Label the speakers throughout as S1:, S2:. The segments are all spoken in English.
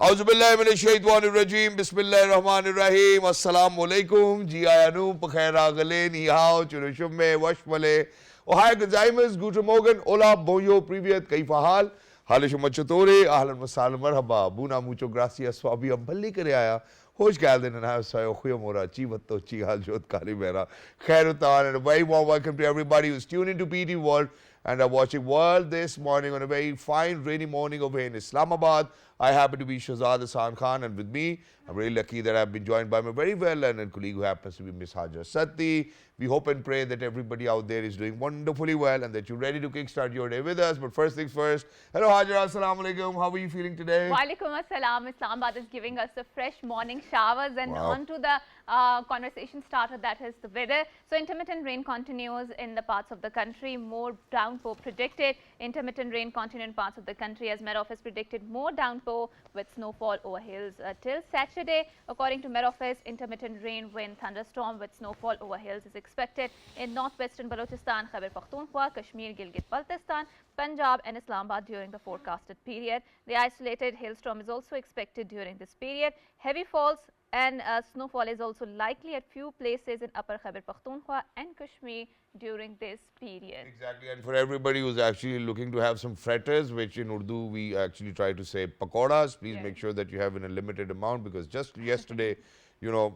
S1: Auzubillahiminash-shaytanir-rajim. Bismillahir-rahmanir-rahim. Assalamualaikum. Ji ayanu, pakhair agale, ni hao, churushum washmale. Ohio Gazaimas, Guten Morgen, hola, bonjour, privyet, kaifa hal? Halishu machatore, ahlan wa sahlan marhaba. Buna mucho gracias, swabi amballi kare aaya. Hoş geldin and have sayo khuyamora chivatto chihal jot kali mera. Khairutan and a very warm welcome to everybody who's tuned into PT World and are watching World this morning on a very fine rainy morning over here in Islamabad. I happen to be Shahzad Hassan Khan, and with me, I'm really lucky that I've been joined by my very well-learned colleague who happens to be Miss Hajra Satti. We hope and pray that everybody out there is doing wonderfully well and that you're ready to kickstart your day with us. But first things first, hello Hajra, assalamu alaikum. How are you feeling today?
S2: Walaikum assalam. Islamabad is giving us a fresh morning showers and on to the conversation starter, that is the weather. So intermittent rain continues in the parts of the country, more downpour predicted. Intermittent rain continue in parts of the country as Met Office predicted more downpour with snowfall over hills till Saturday. According to Met Office, intermittent rain, wind, thunderstorm with snowfall over hills is expected in northwestern Balochistan, Khyber Pakhtunkhwa, Kashmir, Gilgit-Baltistan, Punjab and Islamabad during the forecasted period. The isolated hailstorm is also expected during this period. Heavy falls and snowfall is also likely at few places in Upper Khyber Pakhtunkhwa and Kashmir during this period.
S1: Exactly, and for everybody who's actually looking to have some fritters, which in Urdu we actually try to say pakoras, please make sure that you have in a limited amount, because just yesterday, you know,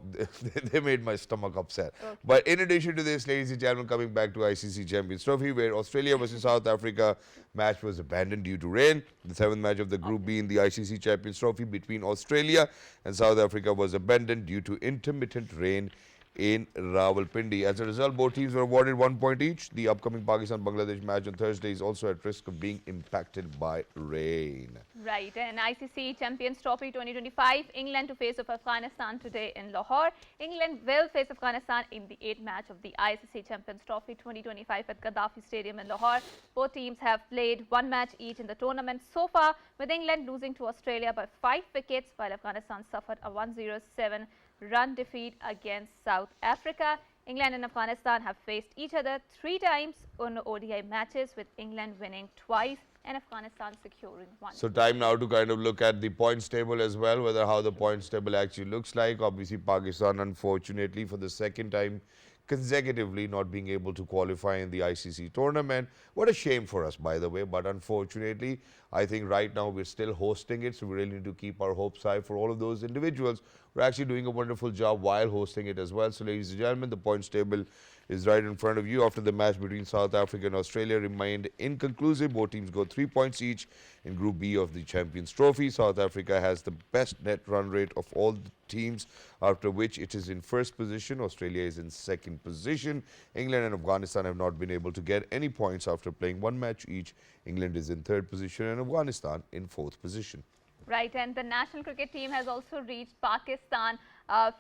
S1: they made my stomach upset. Okay. But in addition to this, ladies and gentlemen, coming back to ICC Champions Trophy, where Australia versus South Africa match was abandoned due to rain. The 7th match of the Group B in the ICC Champions Trophy between Australia and South Africa was abandoned due to intermittent rain in Rawalpindi. As a result, both teams were awarded 1 point each. The upcoming Pakistan-Bangladesh match on Thursday is also at risk of being impacted by rain.
S2: Right, and ICC Champions Trophy 2025, England to face of Afghanistan today in Lahore. England will face Afghanistan in the 8th match of the ICC Champions Trophy 2025 at Gaddafi Stadium in Lahore. Both teams have played 1 match each in the tournament so far, with England losing to Australia by 5 wickets, while Afghanistan suffered a 107 run defeat against South Africa. England and Afghanistan have faced each other 3 times on ODI matches, with England winning twice and Afghanistan securing 1.
S1: So time now to kind of look at the points table as well, whether how the points table actually looks like. Obviously Pakistan, unfortunately, for the 2nd time consecutively not being able to qualify in the ICC tournament. What a shame for us, by the way, but unfortunately, I think right now we're still hosting it, so we really need to keep our hopes high for all of those individuals. We're actually doing a wonderful job while hosting it as well. So ladies and gentlemen, the points table is right in front of you. After the match between South Africa and Australia remained inconclusive, both teams got 3 points each in Group B of the Champions Trophy. South Africa has the best net run rate of all the teams, after which it is in 1st position. Australia is in 2nd position. England and Afghanistan have not been able to get any points after playing 1 match each. England is in 3rd position and Afghanistan in 4th position.
S2: Right, and the national cricket team has also reached Pakistan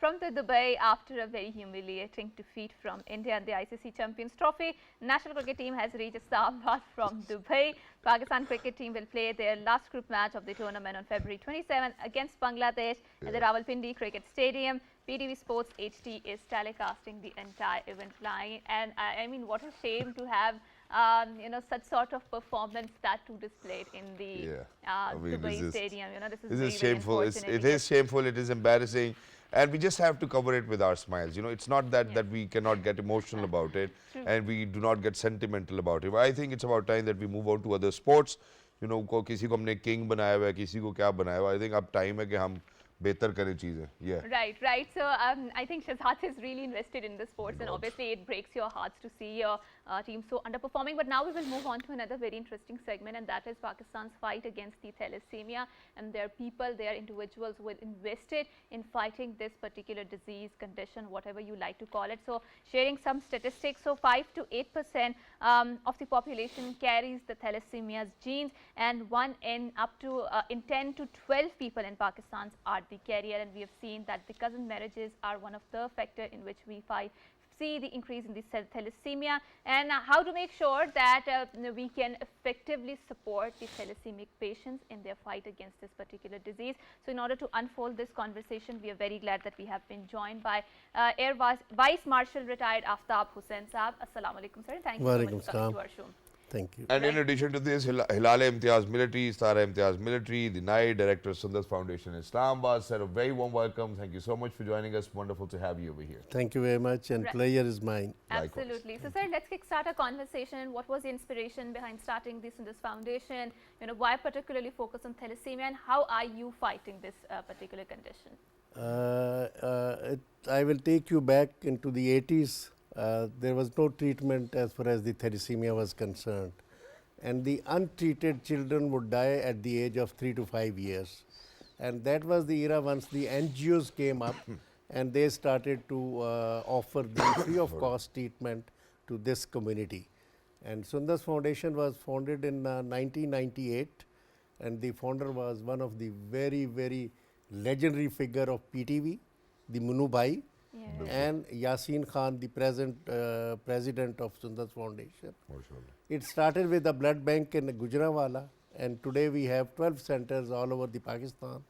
S2: from the Dubai after a very humiliating defeat from India in the ICC Champions Trophy. National cricket team has reached Islamabad from Dubai. Pakistan cricket team will play their last group match of the tournament on February 27 against Bangladesh at the Rawalpindi Cricket Stadium. PTV Sports HD is telecasting the entire event live, and I mean, what a shame to have you know, such sort of performance that too displayed in the Dubai stadium. You know, this is
S1: shameful. It is shameful. It is embarrassing, and we just have to cover it with our smiles. You know, it's not that that we cannot get emotional about it, and we do not get sentimental about it. But I think it's about time that we move on to other sports. You know, किसी को हमने king बनाया हुआ है, किसी को क्या बनाया हुआ है. I think अब time है कि हम बेहतर करें चीजें. Yeah.
S2: Right. So I think Shahzad is really invested in the sports, and obviously it breaks your hearts to see your team so underperforming. But now we will move on to another very interesting segment, and that is Pakistan's fight against the thalassemia. And there are people, there are individuals who are invested in fighting this particular disease, condition, whatever you like to call it. So sharing some statistics, so 5 to 8% of the population carries the thalassemia's genes, and 1 in up to in 10 to 12 people in Pakistan are the carrier, and we have seen that the cousin marriages are one of the factor in which we see the increase in the thalassemia, and how to make sure that we can effectively support the thalassemic patients in their fight against this particular disease. So in order to unfold this conversation, we are very glad that we have been joined by Air Vice Marshal retired AFTAB HUSSAIN Saab. Assalamu alaikum sir, thank you so much for coming to our show.
S3: Thank you.
S1: And in addition to this, Hilal-e-Imtiaz Military, Star-e-Imtiaz Military, the Knight, Director of Sundar's Foundation in Islamabad, said a very warm welcome. Thank you so much for joining us. Wonderful to have you over here.
S3: Thank you very much, and
S2: Right.
S3: pleasure is mine.
S1: Likewise.
S2: Absolutely. So, sir, let's kickstart our conversation. What was the inspiration behind starting this foundation? You know, why particularly focus on thalassemia, and how are you fighting this particular condition?
S3: I will take you back into the 80s. There was no treatment as far as the thalassemia was concerned. And the untreated children would die at the age of 3 to 5 years. And that was the era once the NGOs came up and they started to offer the free of cost treatment to this community. And Sundar's Foundation was founded in 1998, and the founder was one of the very, very legendary figure of PTV, the Munu Bhai, and Yasin Khan, the present president of Sundar's Foundation. It started with a blood bank in Gujranwala, and today we have 12 centers all over the Pakistan,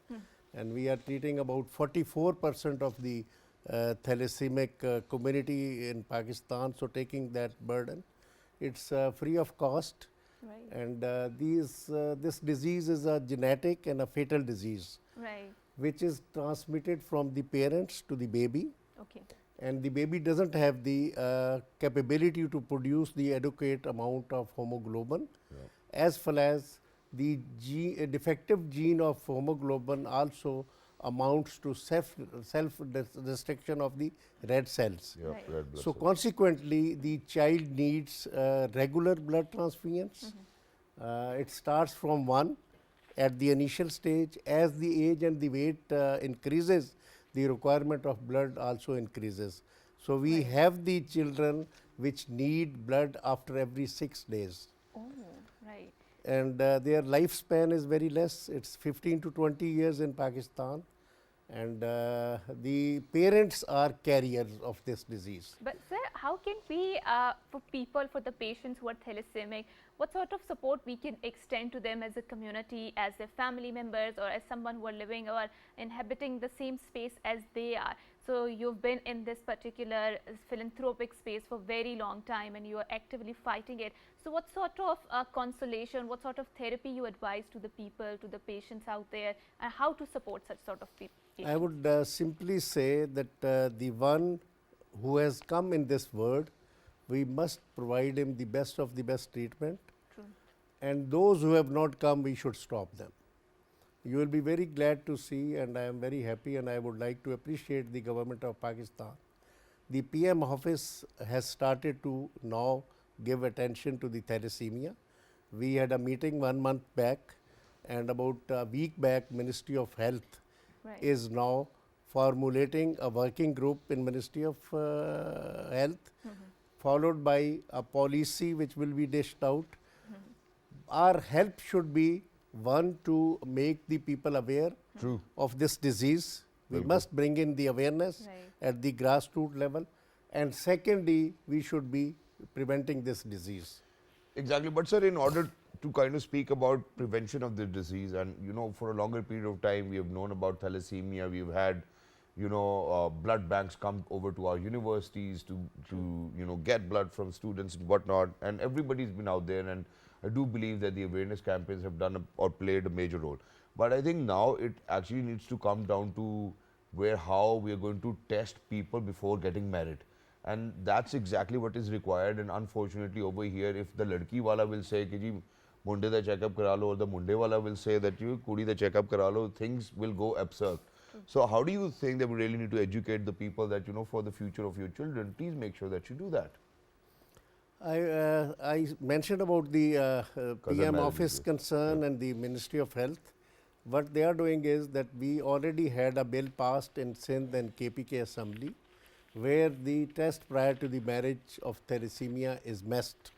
S3: and we are treating about 44% of the thalassemic community in Pakistan, so taking that burden. It's free of cost, and this disease is a genetic and a fatal disease, which is transmitted from the parents to the baby.
S2: Okay.
S3: And the baby doesn't have the capability to produce the adequate amount of hemoglobin, as well as the defective gene of hemoglobin also amounts to self-destruction of the red cells.
S1: Red blood
S3: So
S1: cells.
S3: consequently, the child needs regular blood transfusions. It starts from 1 at the initial stage. As the age and the weight increases, the requirement of blood also increases. So we have the children which need blood after every 6 days.
S2: Oh, right.
S3: And their lifespan is very less. It's 15 to 20 years in Pakistan. And the parents are carriers of this disease.
S2: But sir, how can we, for the patients who are thalassemic, what sort of support we can extend to them as a community, as their family members, or as someone who are living or inhabiting the same space as they are? So you've been in this particular philanthropic space for a very long time, and you are actively fighting it. So what sort of consolation, what sort of therapy you advise to the people, to the patients out there, and how to support such sort of people?
S3: I would simply say that the one who has come in this world, we must provide him the best of the best treatment.
S2: True.
S3: And those who have not come, we should stop them. You will be very glad to see, and I am very happy, and I would like to appreciate the government of Pakistan. The PM office has started to now give attention to the thalassemia. We had a meeting 1 month back, and about a week back, Ministry of Health is now formulating a working group in Ministry of Health, followed by a policy which will be dished out. Our help should be, one, to make the people aware of this disease. We must bring in the awareness at the grassroots level. And secondly, we should be preventing this disease.
S1: Exactly. But sir, in order to kind of speak about prevention of the disease, and you know, for a longer period of time, we have known about thalassemia. We've had, you know, blood banks come over to our universities to you know, get blood from students and whatnot. And everybody's been out there, and I do believe that the awareness campaigns have done or played a major role. But I think now it actually needs to come down to how we are going to test people before getting married. And that's exactly what is required. And unfortunately over here, if the ladki wala will say ki ji munde da checkup kara lo, or the munde wala will say that you kudi da checkup kara lo, things will go absurd. So how do you think that we really need to educate the people that, you know, for the future of your children, please make sure that you do that?
S3: I mentioned about the PM office concern and the Ministry of Health. What they are doing is that we already had a bill passed in Sindh and KPK Assembly, where the test prior to the marriage of thalassemia is must.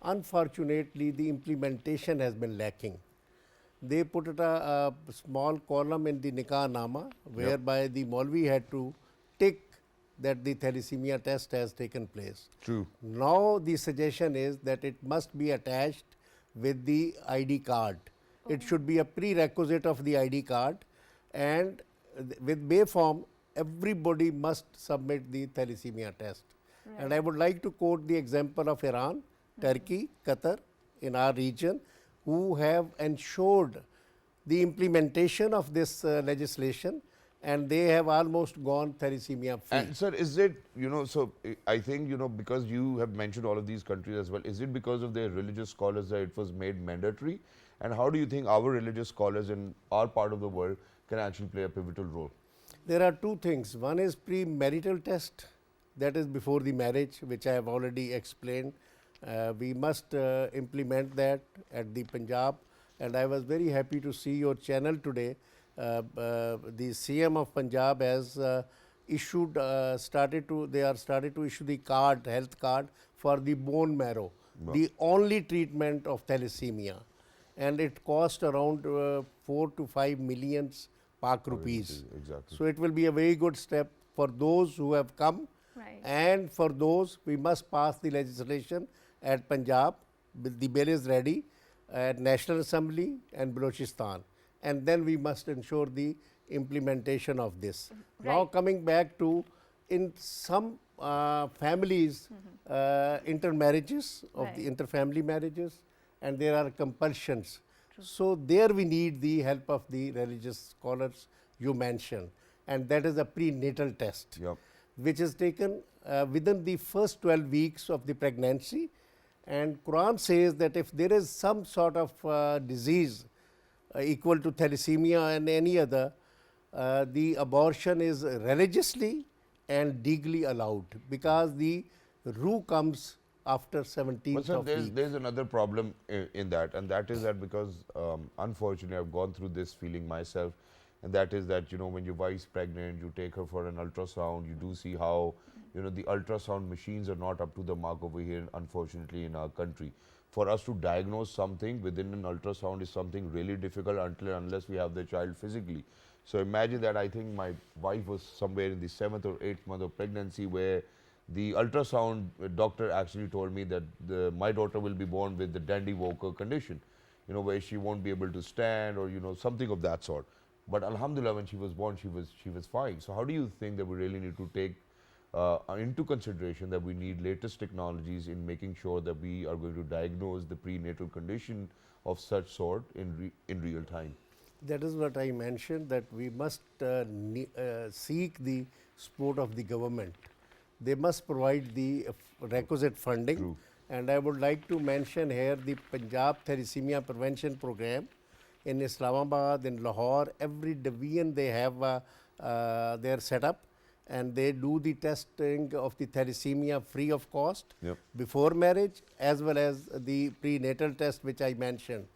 S3: Unfortunately, the implementation has been lacking. They put a small column in the Nikah Nama, whereby the Maulvi had to tick that the thalassemia test has taken place.
S1: True.
S3: Now the suggestion is that it must be attached with the ID card. It should be a prerequisite of the ID card, and with Bay form, everybody must submit the thalassemia test. And I would like to quote the example of Iran, Turkey, Qatar, in our region who have ensured the implementation of this legislation, and they have almost gone thalassemia free.
S1: And sir, is it, so I think, because you have mentioned all of these countries as well, is it because of their religious scholars that it was made mandatory? And how do you think our religious scholars in our part of the world can actually play a pivotal role?
S3: There are two things. One is premarital test, that is before the marriage, which I have already explained. We must implement that at the Punjab, and I was very happy to see your channel today. The CM of Punjab has issued, started to issue the card, health card for the bone marrow, the only treatment of thalassemia, and it cost around 4 to 5 million Pak rupees.
S1: Exactly.
S3: So it will be a very good step for those who have come, and for those we must pass the legislation at Punjab. The bill is ready at National Assembly and Balochistan, and then we must ensure the implementation of this. Now coming back to, in some families, intermarriages of the interfamily marriages, and there are compulsions. So there we need the help of the religious scholars you mentioned, and that is a prenatal test, which is taken within the first 12 weeks of the pregnancy. And Quran says that if there is some sort of disease equal to thalassemia and any other, the abortion is religiously and legally allowed, because the rule comes after 17th
S1: But sir,
S3: of week.
S1: there's another problem in that, and that is that because unfortunately I've gone through this feeling myself, and that is that, when your wife's pregnant, you take her for an ultrasound, you do see how, the ultrasound machines are not up to the mark over here, unfortunately, in our country. For us to diagnose something within an ultrasound is something really difficult unless we have the child physically. So imagine that I think my wife was somewhere in the 7th or 8th month of pregnancy, where the ultrasound doctor actually told me that my daughter will be born with the Dandy Walker condition, where she won't be able to stand, or something of that sort. But alhamdulillah, when she was born, she was fine. So how do you think that we really need to take into consideration that we need latest technologies in making sure that we are going to diagnose the prenatal condition of such sort in real time?
S3: That is what I mentioned, that we must seek the support of the government. They must provide the requisite funding.
S1: True.
S3: And I would like to mention here the Punjab Thalassemia Prevention Program in Islamabad, in Lahore. Every division they have their setup, and they do the testing of the thalassemia free of cost before marriage, as well as the prenatal test which I mentioned.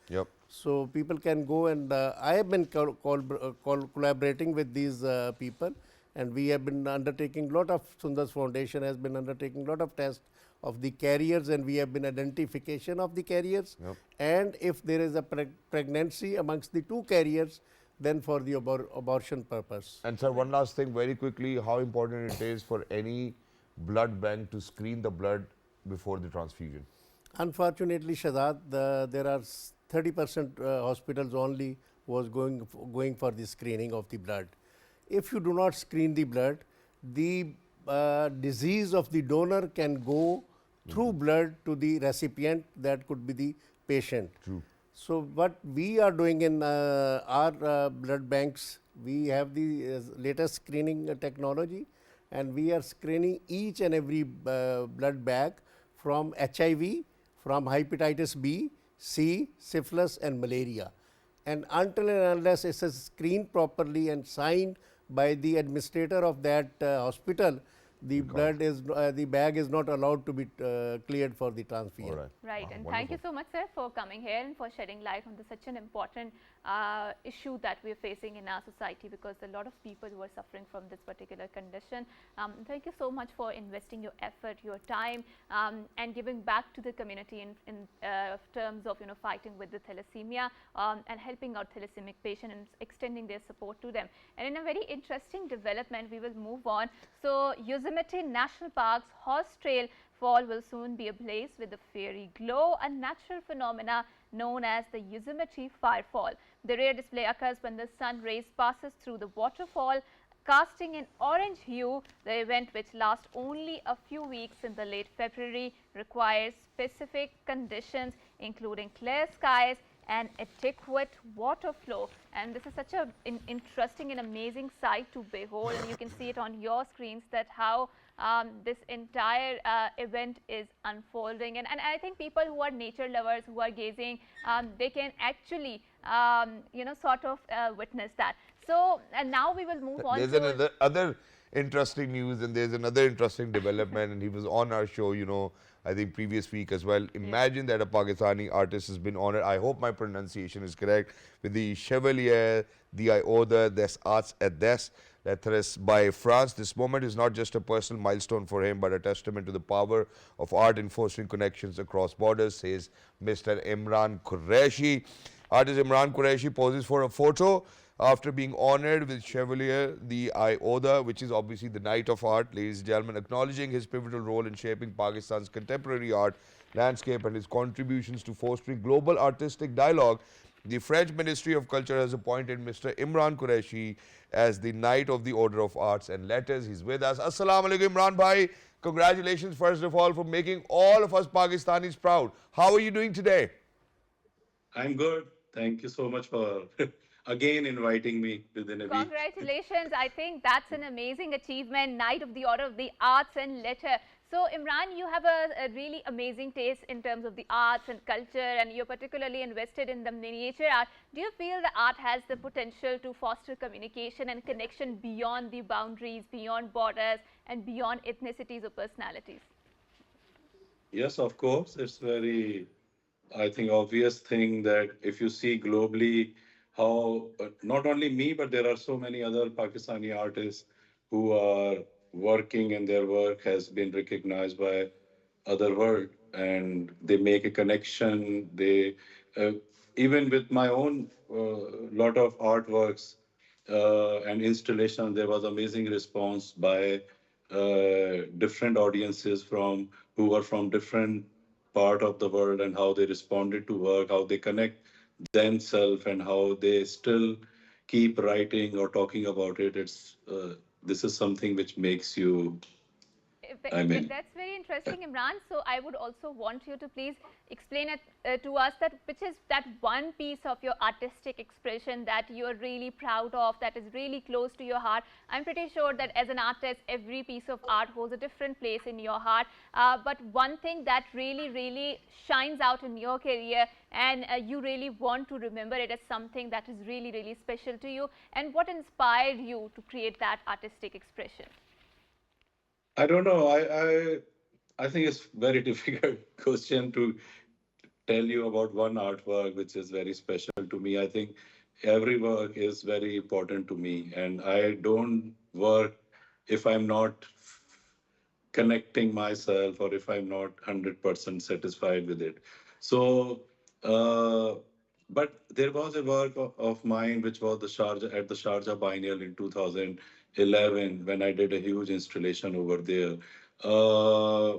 S3: So people can go, and I have been collaborating with these people, and we have been undertaking lot of, Sundar's Foundation has been undertaking lot of tests of the carriers, and we have been identification of the carriers. And if there is a pregnancy amongst the two carriers, then for the abortion purpose.
S1: And sir, one last thing very quickly, how important it is for any blood bank to screen the blood before the transfusion?
S3: Unfortunately, Shahzad, there are 30% hospitals only was going for the screening of the blood. If you do not screen the blood, the disease of the donor can go through blood to the recipient, that could be the patient.
S1: True.
S3: So what we are doing in our blood banks, we have the latest screening technology, and we are screening each and every blood bag from HIV, from hepatitis B, C, syphilis and malaria. And until and unless it is screened properly and signed by the administrator of that hospital, the blood is the bag is not allowed to be cleared for the transfusion.
S2: Right, and thank you so much, sir, for coming here and for shedding light on such an important issue that we are facing in our society, because a lot of people who are suffering from this particular condition. Thank you so much for investing your effort, your time, and giving back to the community in terms of fighting with the thalassemia and helping out thalassemic patients and extending their support to them. And in a very interesting development, we will move on. So Yosemite National Park's Horse Trail Fall will soon be ablaze with a fiery glow, a natural phenomena known as the Yosemite Firefall. The rare display occurs when the sun rays passes through the waterfall casting in orange hue. The event, which lasts only a few weeks in the late February, requires specific conditions including clear skies and adequate water flow. And this is such a interesting and amazing sight to behold, and you can see it on your screens that how this entire event is unfolding. And I think people who are nature lovers, who are gazing, they can actually sort of witness that. So and now we will move on
S1: There's
S2: to
S1: another other interesting news, and there's another interesting development, and he was on our show, I think previous week as well. Imagine that a Pakistani artist has been honored, I hope my pronunciation is correct, with the Chevalier d'Ordre des Arts et des Lettres by France. This moment is not just a personal milestone for him, but a testament to the power of art in fostering connections across borders, says Mr. Imran Qureshi. Artist Imran Qureshi poses for a photo after being honored with Chevalier d'Ordre, which is obviously the Knight of Art, ladies and gentlemen, acknowledging his pivotal role in shaping Pakistan's contemporary art landscape and his contributions to fostering global artistic dialogue. The French Ministry of Culture has appointed Mr. Imran Qureshi as the Knight of the Order of Arts and Letters. He's with us. Assalamu alaikum, Imran bhai. Congratulations, first of all, for making all of us Pakistanis proud. How are you doing today?
S4: I'm good. Thank you so much for again inviting me within a week.
S2: congratulations. I think that's an amazing achievement, Knight of the Order of the Arts and Letter. So Imran, you have a really amazing taste in terms of the arts and culture, and you're particularly invested in the miniature art. Do you feel the art has the potential to foster communication and connection beyond the boundaries, beyond borders, and beyond ethnicities or personalities?
S4: Yes, of course. It's very, I think, obvious thing that if you see globally how not only me, but there are so many other Pakistani artists who are working and their work has been recognized by other world and they make a connection. They uh, even with my own lot of artworks and installation, there was amazing response by different audiences from who were from different part of the world and how they responded to work, how they connect themselves, and how they still keep writing or talking about it. It's this is something which makes you. I mean,
S2: That's very interesting, Imran. So I would also want you to please explain it to us that which is that one piece of your artistic expression that you are really proud of, that is really close to your heart. I'm pretty sure that as an artist, every piece of art holds a different place in your heart. But one thing that really, really shines out in your career, and you really want to remember it as something that is really, really special to you, and what inspired you to create that artistic expression?
S4: I don't know. I think it's very difficult question to tell you about one artwork which is very special to me. I think every work is very important to me, and I don't work if I'm not connecting myself or if I'm not 100% satisfied with it. So, uh, but there was a work of mine which was the Sharjah at the Sharjah Biennial in 2011 when I did a huge installation over there. Uh,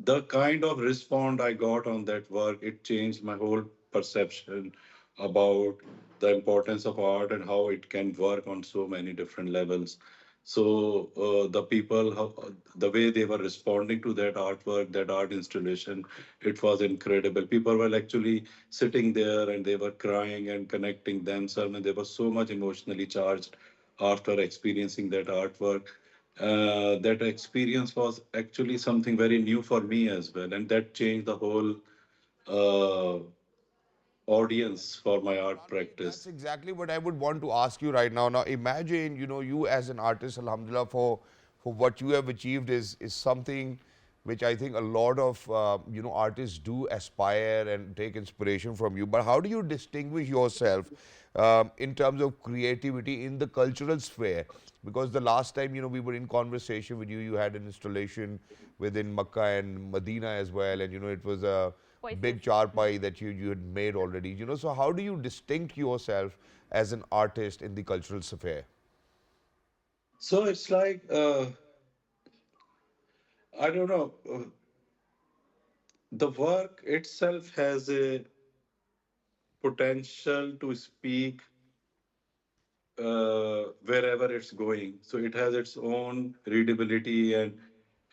S4: the kind of response I got on that work, it changed my whole perception about the importance of art and how it can work on so many different levels. So the people, the way they were responding to that artwork, that art installation, it was incredible. People were actually sitting there and they were crying and connecting themselves, and they were so much emotionally charged after experiencing that artwork. That experience was actually something very new for me as well, and that changed the whole uh, audience for my art
S1: Imran bhai, that's
S4: practice.
S1: exactly what I would want to ask you right now. Now, imagine, you as an artist, alhamdulillah, for what you have achieved is something which I think a lot of, artists do aspire and take inspiration from you. But how do you distinguish yourself in terms of creativity in the cultural sphere? Because the last time, we were in conversation with you, you had an installation within Makkah and Medina as well. And, it was a
S2: Voices.
S1: big charpai that you had made already. So how do you distinct yourself as an artist in the cultural sphere?
S4: So it's like I don't know. The work itself has a potential to speak wherever it's going. So it has its own readability and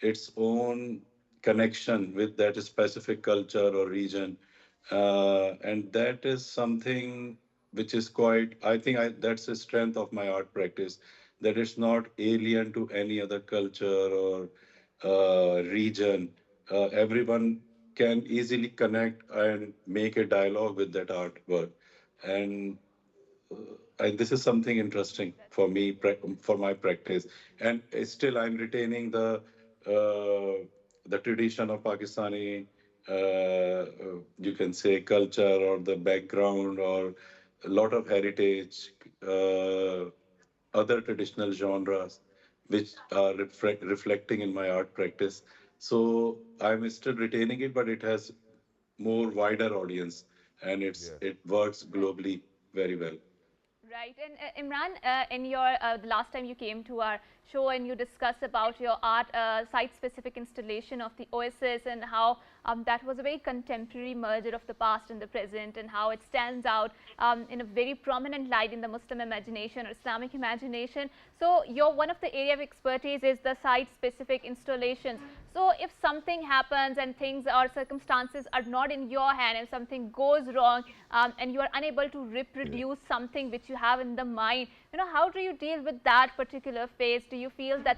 S4: its own connection with that specific culture or region. And that is something which is quite, I think that's the strength of my art practice, that it's not alien to any other culture or region. Everyone can easily connect and make a dialogue with that artwork. And and this is something interesting
S2: That's
S4: for me,
S2: great.
S4: for my practice. And still, I'm retaining the tradition of Pakistani, you can say, culture or the background or a lot of heritage, uh, other traditional genres, which are reflecting in my art practice. So I'm still retaining it, but it has more wider audience, and
S1: Yeah.
S4: it works globally very well.
S2: Right, and Imran, in your the last time you came to our show and you discussed about your art site-specific installation of the Oasis and how that was a very contemporary merger of the past and the present, and how it stands out in a very prominent light in the Muslim imagination or Islamic imagination. So, your one of the area of expertise is the site-specific installations. So, if something happens and things or circumstances are not in your hand and something goes wrong, and you are unable to reproduce something which you have in the mind, how do you deal with that particular phase? Do you feel that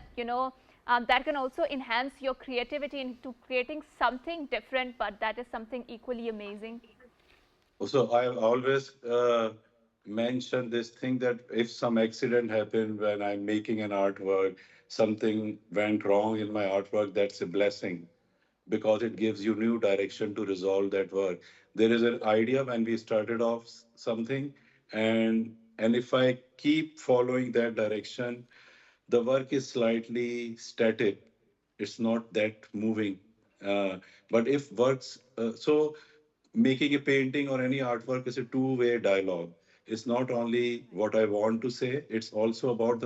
S2: that can also enhance your creativity into creating something different, but that is something equally amazing?
S4: So I always mention this thing that if some accident happened when I'm making an artwork, something went wrong in my artwork, that's a blessing because it gives you new direction to resolve that work. There is an idea when we started off something, and if I keep following that direction, the work is slightly static. It's not that moving. But if works, so making a painting or any artwork is a two-way dialogue. It's not only what I want to say, it's also about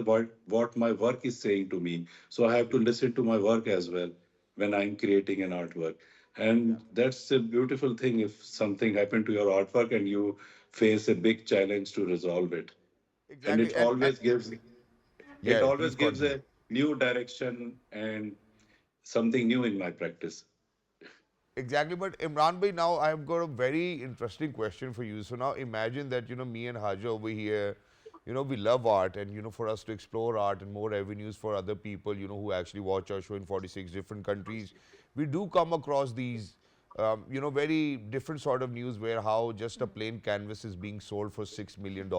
S4: what my work is saying to me. So I have to listen to my work as well when I'm creating an artwork.
S1: Yeah.
S4: And that's a beautiful thing if something happened to your artwork and you face a big challenge to resolve it. And
S1: Exactly. And
S4: it
S1: yeah, please
S4: always gives
S1: continue.
S4: a new direction and something new in my practice.
S1: Exactly, but Imran bhai, now I've got a very interesting question for you. So now imagine that, me and Hajra over here, we love art, and, for us to explore art and more avenues for other people, who actually watch our show in 46 different countries, we do come across these, very different sort of news where how just a plain canvas is being sold for $6 million,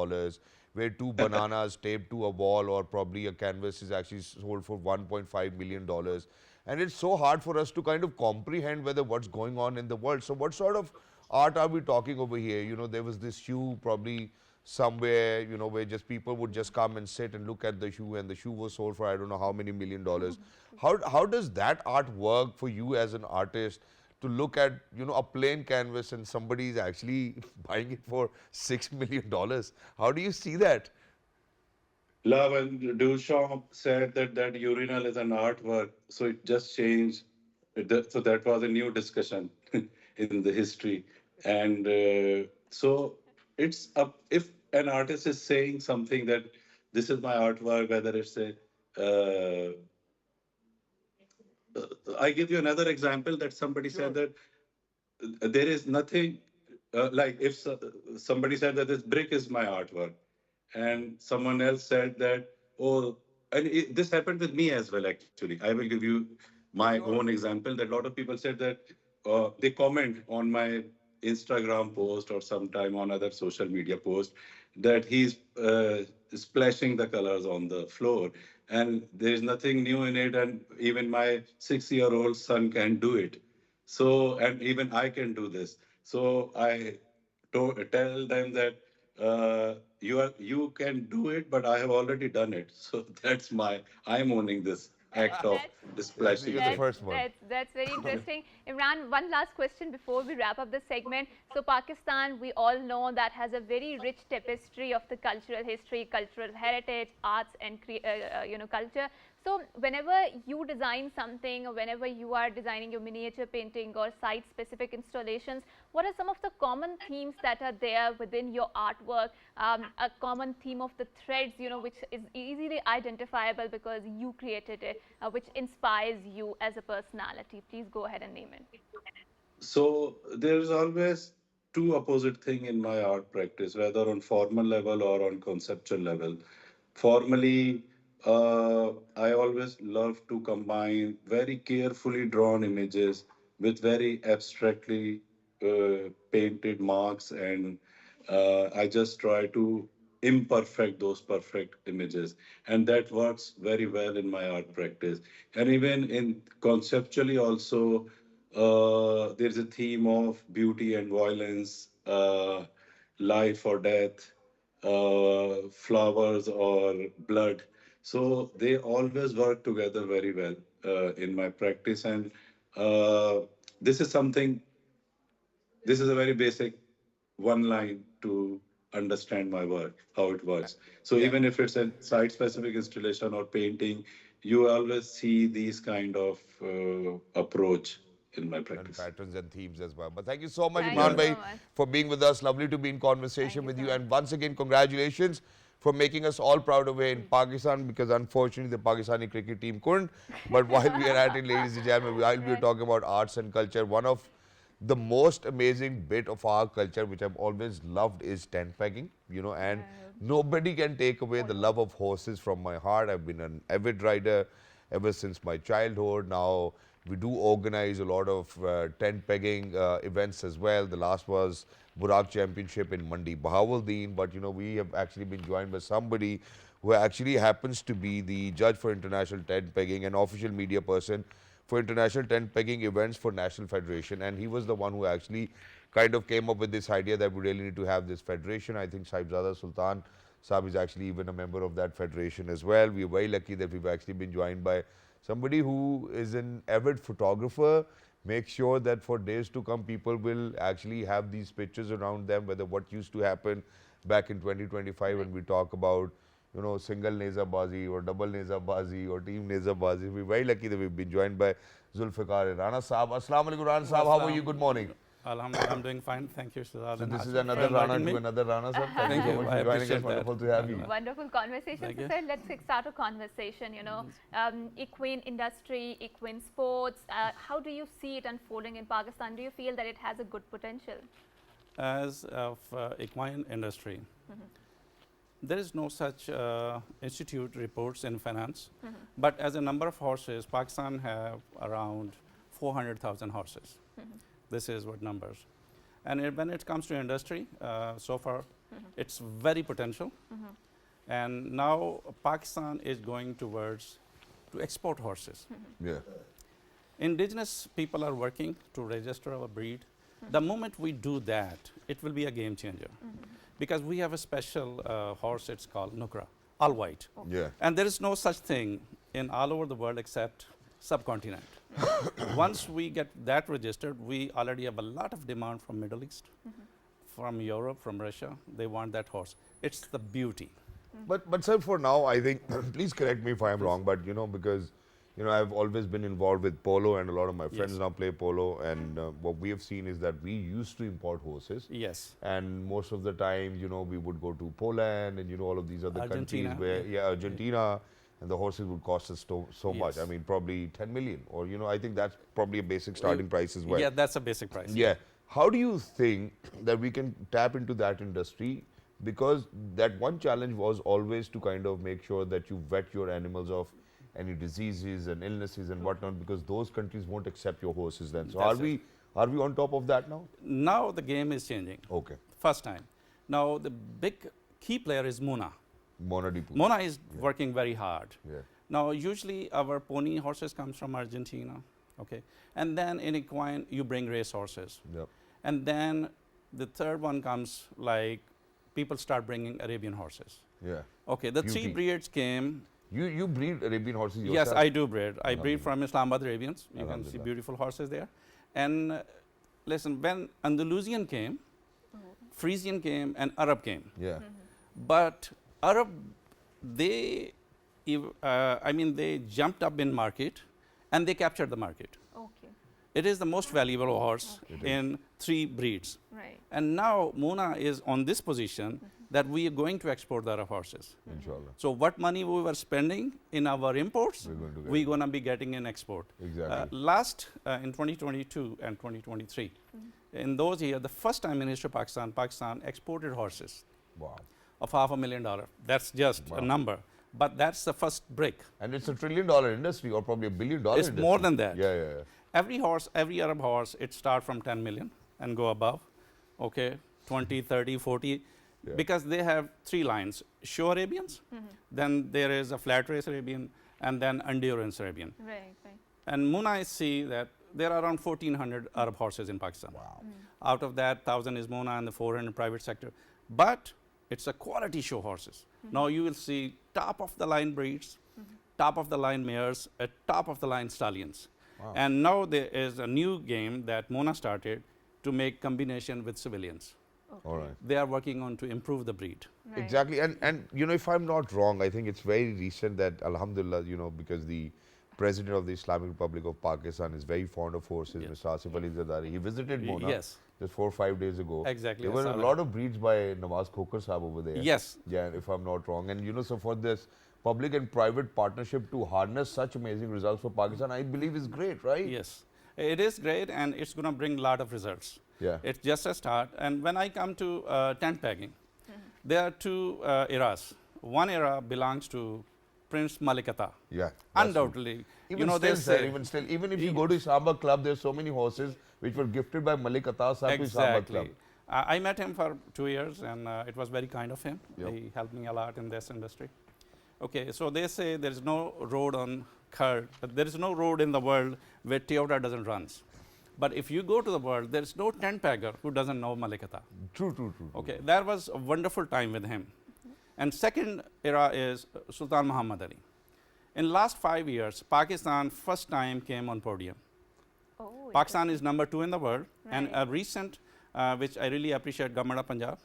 S1: where two bananas taped to a wall or probably a canvas is actually sold for $1.5 million. And it's so hard for us to kind of comprehend whether what's going on in the world. So what sort of art are we talking over here? There was this shoe probably somewhere, where just people would just come and sit and look at the shoe, and the shoe was sold for I don't know how many $1 million. How does that art work for you as an artist, to look at a plain canvas and somebody is actually buying it for $6 million? How do you see that?
S4: Love and Duchamp said that that urinal is an artwork, so it just changed. So that was a new discussion in the history, and so it's up if an artist is saying something that this is my artwork, whether it's a I give you another example that somebody said
S1: Sure.
S4: that there is nothing like if somebody said that this brick is my artwork, and someone else said that, oh, and this happened with me as well, actually. I will give you my own
S1: Sure.
S4: example that a lot of people said that they comment on my Instagram post or sometime on other social media post that he's splashing the colors on the floor. And there's nothing new in it. And even my 6-year-old son can do it. So, and even I can do this. So I tell them that you can do it, but I have already done it. So I'm owning this act of
S2: That's
S1: Yeah, so
S4: splashing
S1: you're the
S2: That's
S4: the.
S1: first one.
S2: that's very interesting. Imran, one last question before we wrap up this segment. So Pakistan, we all know that has a very rich tapestry of the cultural history, cultural heritage, arts, and culture. So whenever you design something, or whenever you are designing your miniature painting or site-specific installations, what are some of the common themes that are there within your artwork? A common theme of the threads, you know, which is easily identifiable because you created it, which inspires you as a personality. Please go ahead and name it.
S4: So there's always two opposite thing in my art practice, whether on formal level or on conceptual level. Formally, I always love to combine very carefully drawn images with very abstractly painted marks, and I just try to imperfect those perfect images, and that works very well in my art practice. And even in conceptually also, there's a theme of beauty and violence, life or death, flowers or blood. So they always work together very well in my practice. And uh, this is something, this is a very basic one line to understand my work, how it works. So
S1: Yeah.
S4: even if it's a site specific installation or painting, you always see these kind of approach in my
S1: And
S4: practice.
S1: patterns and themes as well. But thank you so much,
S2: Thank you
S1: Imran
S4: Yeah.
S2: so
S1: Bhai,
S2: much.
S1: for being with us. Lovely to be in conversation
S2: Thank you
S1: with
S2: so
S1: you.
S2: much.
S1: And once again, congratulations for making us all proud away in Pakistan, because unfortunately the Pakistani cricket team couldn't. But while we are at it, ladies and gentlemen, while we are
S2: Right.
S1: talking about arts and culture, one of the most amazing bit of our culture, which I've always loved, is tent pegging, you know, and nobody can take away the love of horses from my heart. I've been an avid rider ever since my childhood. Now we do organize a lot of tent pegging events as well. The last was Burak Championship in Mandi Bahawaldeen, but you know, we have actually been joined by somebody who actually happens to be the judge for international tent pegging and official media person for international tent pegging events for National Federation, and he was the one who actually kind of came up with this idea that we really need to have this federation. I think Sahibzada Sultan Saab is actually even a member of that federation as well. We are very lucky that we've actually been joined by somebody who is an avid photographer. Make sure that for days to come, people will actually have these pictures around them, whether what used to happen back in 2025 when we talk about, you know, single neza bazi or double neza bazi or team neza bazi. We're very lucky that we've been joined by ZULFIQAR Rana Saab. Assalamu alaikum, Rana Saab. How are you? Good morning.
S5: Alhamdulillah, I'm doing fine. Thank you, Shahzad.
S1: So
S5: and
S1: this is
S5: Hajra,
S1: another
S5: for
S1: Rana
S5: inviting
S1: to
S5: me.
S1: another Rana Saab. Thank
S5: Thank
S1: you so
S5: you.
S1: much
S5: I
S1: for joining us.
S5: appreciate that.
S1: Wonderful to have you.
S2: Wonderful conversation.
S5: Thank
S2: So,
S5: you.
S2: sir, let's start a conversation. You know, equine industry, equine sports. How do you see it unfolding in Pakistan? Do you feel that it has a good potential?
S5: As of equine industry, there is no such institute reports in finance, but as a number of horses, Pakistan have around 400,000 horses. This is what numbers. And when it comes to industry, so far, it's very potential. And now Pakistan is going towards to export horses.
S1: Yeah.
S5: Indigenous people are working to register our breed. The moment we do that, it will be a game changer. Because we have a special horse, it's called Nukra, all white.
S1: Yeah.
S5: And there is no such thing in all over the world except subcontinent. Once we get that registered, we already have a lot of demand from Middle East, from Europe, from Russia. They want that horse. It's the beauty.
S1: But sir, for now, I think, please correct me if I'm wrong, but you know, because you know, I've always been involved with polo, and a lot of my friends
S5: Yes.
S1: now play polo, and what we have seen is that we used to import horses,
S5: Yes.
S1: and most of the time, you know, we would go to Poland and you know all of these other countries
S5: Argentina,
S1: where,
S5: yeah.
S1: yeah, Argentina, and the horses would cost us so much. I
S5: Yes.
S1: mean, probably 10 million, or you know, I think that's probably a basic starting price as well.
S5: Yeah, that's a basic price.
S1: Yeah. How do you think that we can tap into that industry? Because that one challenge was always to kind of make sure that you vet your animals of any diseases and illnesses and whatnot, because those countries won't accept your horses then. So
S5: That's
S1: are we on top of that now?
S5: Now the game is changing.
S1: Okay.
S5: First time. Now the big key player is Mona.
S1: Mona Deepu.
S5: Mona is working very hard.
S1: Yeah.
S5: Now usually our pony horses comes from Argentina, okay, and then in equine you bring race horses,
S1: Yep.
S5: and then the third one comes like people start bringing Arabian horses.
S1: Yeah.
S5: Okay, the three
S1: Beauty.
S5: breeds came.
S1: You breed Arabian horses yourself?
S5: Yes, I do breed. I breed
S1: Alhamdulillah.
S5: from Islamabad Arabians. You can see
S1: Alhamdulillah.
S5: beautiful horses there. And listen, when Andalusian came, Frisian came, and Arab came.
S1: Yeah.
S5: But Arab, they jumped up in market and they captured the market.
S2: Okay.
S5: It is the most valuable horse in 3 breeds.
S2: Right.
S5: And now Muna is on this position that we are going to export the horses.
S1: Inshallah.
S5: So what money we were spending in our imports,
S1: We're going to get
S5: we're going to be getting in export.
S1: Exactly.
S5: Last in 2022 and 2023, in those years, the first time in history of Pakistan, Pakistan exported horses
S1: Wow.
S5: of $500,000. That's just a number, but that's the first break.
S1: And it's $1 trillion industry, or probably $1 billion
S5: It's
S1: industry.
S5: more than that.
S1: Yeah, yeah, yeah.
S5: Every horse, every Arab horse, it starts from 10 million and go above, okay, 20, 30, 40,
S1: Yeah.
S5: because they have 3 lines, show Arabians, then there is a flat race Arabian, and then endurance Arabian.
S2: Right. Right.
S5: And Muna, I see that there are around 1,400 Arab horses in Pakistan.
S1: Wow.
S5: Out of that, 1,000 is Muna and the 400 private sector. But it's a quality show horses. Now you will see top of the line breeds, top of the line mares, top of the line stallions.
S1: Wow.
S5: And now there is a new game that Mona started to make combination with civilians.
S1: All right.
S5: They are working on to improve the breed.
S2: Right.
S1: Exactly. And you know, if I'm not wrong, I think it's very recent that, alhamdulillah, you know, because the President of the Islamic Republic of Pakistan is very fond of horses,
S5: Yes.
S1: Mr. Asif Ali Zardari. He visited Mona
S5: Yes,
S1: just 4 or 5 days ago.
S5: exactly.
S1: There
S5: I
S1: were
S5: saw
S1: a
S5: that.
S1: lot of breeds by Nawaz Khokar Sahab over there.
S5: Yes,
S1: Yeah, if I'm not wrong. And you know, so for this public and private partnership to harness such amazing results for Pakistan, I believe is great, right?
S5: yes. It is great and it's going to bring a lot of results.
S1: Yeah.
S5: It's just a start. And when I come to tent pegging, there are 2 eras. One era belongs to Prince Malikata.
S1: Yeah. that's true.
S5: Undoubtedly.
S1: Even
S5: You know,
S1: still,
S5: they
S1: sir,
S5: say,
S1: even still, even if you go to Islamabad Club, there's so many horses which were gifted by Malik Atta Sahab to Islamabad Club.
S5: exactly. I met him for 2 years and it was very kind of him.
S1: Yep.
S5: He helped me a lot in this industry. Okay, so they say there is no road on Kurd, there is no road in the world where Toyota doesn't run. But if you go to the world, there is no tent pegger who doesn't know Malikata.
S1: True, true, true.
S5: Okay, that was a wonderful time with him. And second era is Sultan Muhammad Ali. In last 5 years, Pakistan first time came on podium.
S2: Oh,
S5: Pakistan is number 2 in the world, and
S2: Right.
S5: a recent, which I really appreciate, Government of Punjab,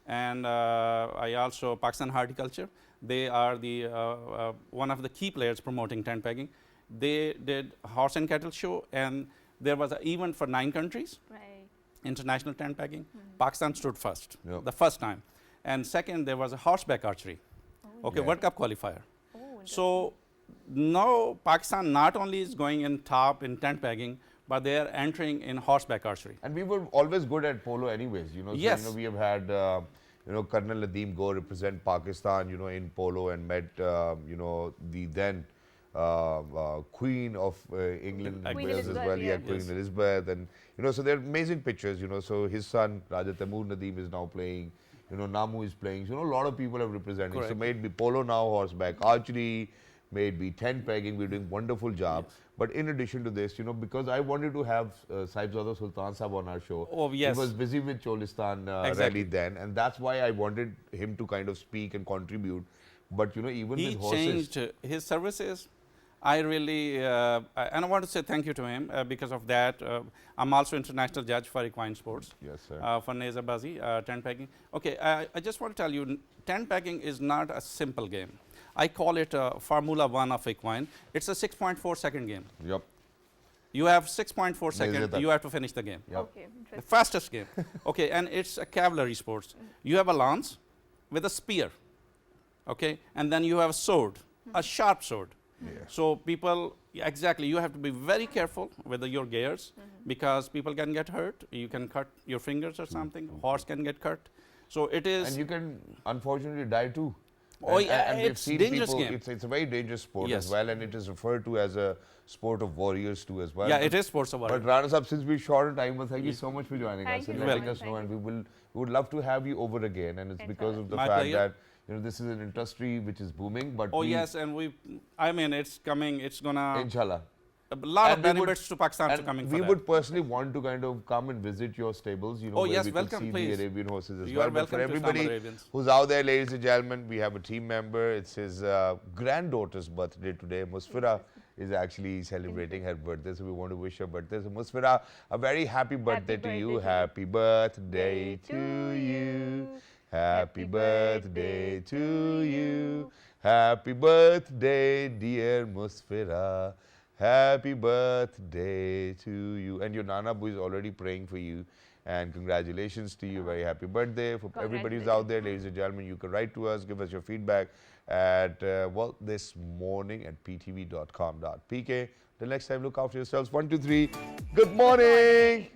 S5: and I also Pakistan Horticulture. They are the one of the key players promoting tent pegging. They did horse and cattle show, and there was an event for 9 countries,
S2: Right.
S5: international tent pegging. Pakistan stood first,
S1: Yep.
S5: the first time, and second there was a horseback archery. Okay,
S1: Yeah.
S5: World Cup qualifier.
S2: Oh,
S5: So now Pakistan not only is going in top in tent pegging, but they are entering in horseback archery.
S1: And we were always good at polo anyways, you know. So,
S5: Yes.
S1: you know, we have had, you know, Colonel Nadeem go represent Pakistan, you know, in polo and met, you know, the then Queen of England
S5: Queen
S1: Wales as
S2: Elizabeth,
S1: well.
S2: yeah.
S1: Yeah, Queen
S5: Yes.
S1: Elizabeth. And, you know, so they're amazing pictures, you know. So his son, Raja Taimur Nadeem, is now playing. You know, Namu is playing. So, you know, a lot of people have represented. So,
S5: Correct.
S1: may it be polo now, horseback archery, may it be tent pegging, we're doing wonderful job.
S5: Yes.
S1: But in addition to this, you know, because I wanted to have Sahibzada Sultan Sahab on our show.
S5: Oh, yes.
S1: He was busy with Cholistan
S5: Exactly.
S1: rally then, and that's why I wanted him to kind of speak and contribute. But, you know, even
S5: He
S1: with horses.
S5: changed his services. I really, and I want to say thank you to him because of that. I'm also international judge for equine sports.
S1: Yes, sir.
S5: For Nezabazi, tent pegging. Okay, I just want to tell you, tent pegging is not a simple game. I call it Formula 1 of equine. It's a 6.4 second game.
S1: Yep.
S5: You have 6.4 seconds,
S1: that.
S5: you have to finish the game.
S1: Yep.
S2: Okay,
S5: The
S2: interesting.
S5: fastest game. Okay, and it's a cavalry sports. You have a lance with a spear, okay, and then you have a sword, a sharp sword.
S1: Yeah.
S5: So people, exactly, you have to be very careful with your gears because people can get hurt. You can cut your fingers or something. Horse can get cut. So it is.
S1: And you can unfortunately die too.
S5: Oh, yeah,
S1: and we've
S5: it's
S1: seen
S5: dangerous
S1: people,
S5: game.
S1: It's a very dangerous sport
S5: Yes.
S1: as well, and it is referred to as a sport of warriors too as well.
S5: yeah,
S1: But-
S5: it is sports of
S1: But
S5: war.
S1: Rana Sahab, since we're short on time, well, thank you so much for joining
S2: Thank
S1: us and
S2: you
S1: letting
S2: so
S1: us
S2: much.
S1: know.
S2: Thank
S1: And we would love to have you over again. And it's because of the
S5: My
S1: fact
S5: pleasure.
S1: that, you know, this is an industry which is booming. But
S5: Oh
S1: we,
S5: yes, and I mean, it's coming. It's gonna
S1: inshallah.
S5: a lot of
S1: And we would-
S5: benefits to Pakistan to
S1: And
S5: coming.
S1: we
S5: for
S1: would
S5: that.
S1: personally want to kind of come and visit your stables, you know,
S5: Oh,
S1: where
S5: yes,
S1: we
S5: welcome,
S1: could see
S5: please.
S1: the Arabian horses as
S5: You
S1: well.
S5: are
S1: But for
S5: welcome to
S1: everybody
S5: Islam Arabians.
S1: who's out there, ladies and gentlemen, we have a team member. It's his granddaughter's birthday today. Musfira is actually celebrating her birthday, so we want to wish her birthday. So Musfira, a very happy birthday to you.
S2: birthday to you.
S1: Happy birthday to you. Happy birthday to you. Happy birthday, dear Musfira. Happy birthday to you. And your Nana Boo is already praying for you. And congratulations to you. Very happy birthday. For everybody who's out there, ladies and gentlemen, you can write to us, give us your feedback at, well, this morning at ptv.com.pk. Till next time, look after yourselves. 1, 2, 3. Good morning.